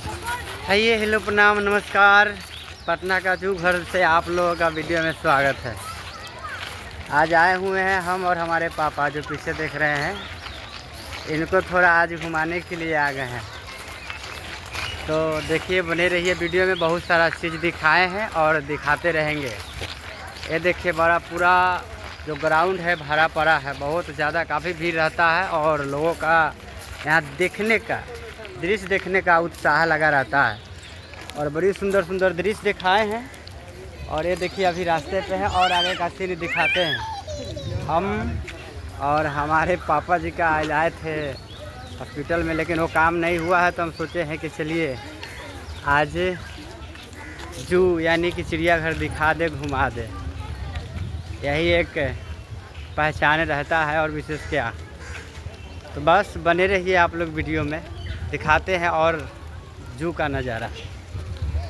हाइए, hello, प्रणाम, नमस्कार। पटना का जू घर से आप लोगों का वीडियो में स्वागत है। आज आए हुए हैं हम और हमारे पापा जो पीछे देख रहे हैं। इनको थोड़ा आज घुमाने के लिए आ गए हैं, तो देखिए, बने रहिए वीडियो में। बहुत सारा चीज़ दिखाए हैं और दिखाते रहेंगे। ये देखिए, बड़ा पूरा जो ग्राउंड है भरा पड़ा है, बहुत ज़्यादा, काफ़ी भीड़ रहता है और लोगों का यहाँ देखने का दृश्य देखने का उत्साह लगा रहता है और बड़ी सुंदर सुंदर दृश्य दिखाए हैं। और ये देखिए, अभी रास्ते पे हैं और आगे का सीन दिखाते हैं। हम और हमारे पापा जी का आज आए थे हॉस्पिटल में, लेकिन वो काम नहीं हुआ है, तो हम सोचे हैं कि चलिए आज जू यानी कि चिड़ियाघर दिखा दे, घुमा दे। यही एक पहचान रहता है और विशेष क्या। तो बस बने रहिए आप लोग वीडियो में, दिखाते हैं और जू का नज़ारा।